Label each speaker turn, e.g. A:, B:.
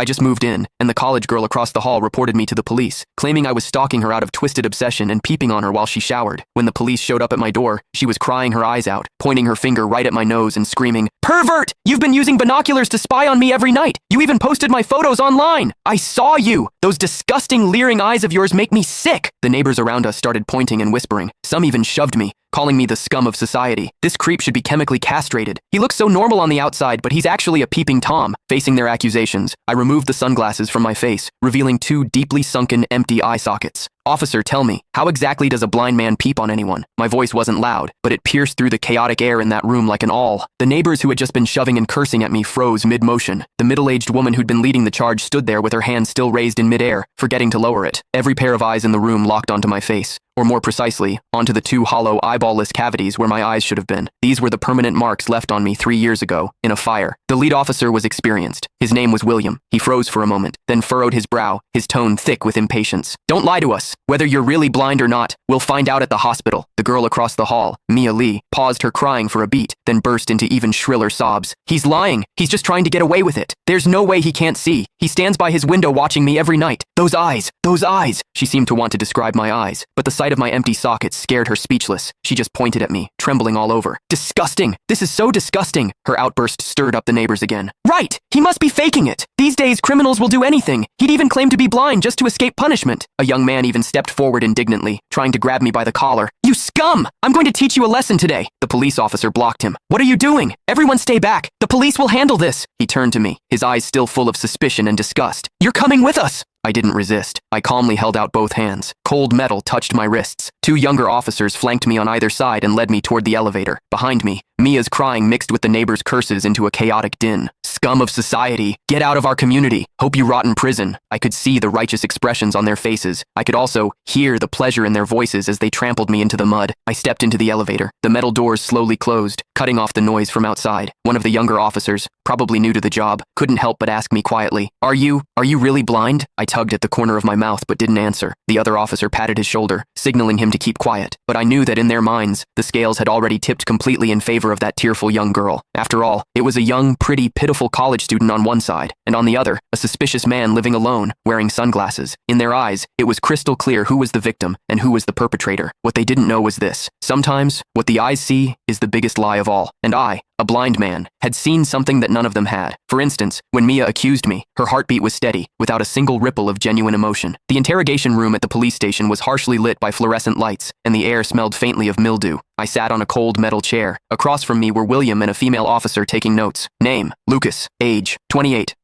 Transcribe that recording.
A: I just moved in, and the college girl across the hall reported me to the police, claiming I was stalking her out of twisted obsession and peeping on her while she showered. When the police showed up at my door, she was crying her eyes out, pointing her finger right at my nose and screaming, "Pervert! You've been using binoculars to spy on me every night! You even posted my photos online! I saw you! Those disgusting, leering eyes of yours make me sick!" The neighbors around us started pointing and whispering. Some even shoved me, calling me the scum of society. This creep should be chemically castrated. He looks so normal on the outside, but he's actually a peeping Tom. Facing their accusations, I removed the sunglasses from my face, revealing two deeply sunken, empty eye sockets. "Officer, tell me, how exactly does a blind man peep on anyone?" My voice wasn't loud, but it pierced through the chaotic air in that room like an awl. The neighbors who had just been shoving and cursing at me froze mid-motion. The middle-aged woman who'd been leading the charge stood there with her hand still raised in mid-air, forgetting to lower it. Every pair of eyes in the room locked onto my face, or more precisely, onto the two hollow, eyeball-less cavities where my eyes should have been. These were the permanent marks left on me 3 years ago, in a fire. The lead officer was experienced. His name was William. He froze for a moment, then furrowed his brow, his tone thick with impatience. "Don't lie to us. Whether you're really blind or not, we'll find out at the hospital." The girl across the hall, Mia Lee, paused her crying for a beat, then burst into even shriller sobs. "He's lying. He's just trying to get away with it. There's no way he can't see. He stands by his window watching me every night. Those eyes, those eyes." She seemed to want to describe my eyes, but the sight of my empty sockets scared her speechless. She just pointed at me, trembling all over. "Disgusting! This is so disgusting!" Her outburst stirred up the neighbors again. "Right! He must be faking it! These days, criminals will do anything. He'd even claim to be blind just to escape punishment." A young man even stepped forward indignantly, trying to grab me by the collar. "You scum! I'm going to teach you a lesson today." The police officer blocked him. "What are you doing? Everyone stay back! The police will handle this!" He turned to me, his eyes still full of suspicion and disgust. "You're coming with us!" I didn't resist. I calmly held out both hands. Cold metal touched my wrists. Two younger officers flanked me on either side and led me toward the elevator. Behind me, Mia's crying mixed with the neighbors' curses into a chaotic din. "Scum of society! Get out of our community! Hope you rot in prison!" I could see the righteous expressions on their faces. I could also hear the pleasure in their voices as they trampled me into the mud. I stepped into the elevator. The metal doors slowly closed, cutting off the noise from outside. One of the younger officers, probably new to the job, couldn't help but ask me quietly, Are you really blind?" I tugged at the corner of my mouth but didn't answer. The other officer patted his shoulder, signaling him to keep quiet. But I knew that in their minds, the scales had already tipped completely in favor of that tearful young girl. After all, it was a young, pretty, pitiful college student on one side, and on the other, a suspicious man living alone, wearing sunglasses. In their eyes, it was crystal clear who was the victim and who was the perpetrator. What they didn't know was this. Sometimes, what the eyes see is the biggest lie of all. And I, a blind man, had seen something that none of them had. For instance, when Mia accused me, her heartbeat was steady, without a single ripple of genuine emotion. The interrogation room at the police station was harshly lit by fluorescent lights, and the air smelled faintly of mildew. I sat on a cold metal chair. Across from me were William and a female officer taking notes. Name, Lucas. Age, 28.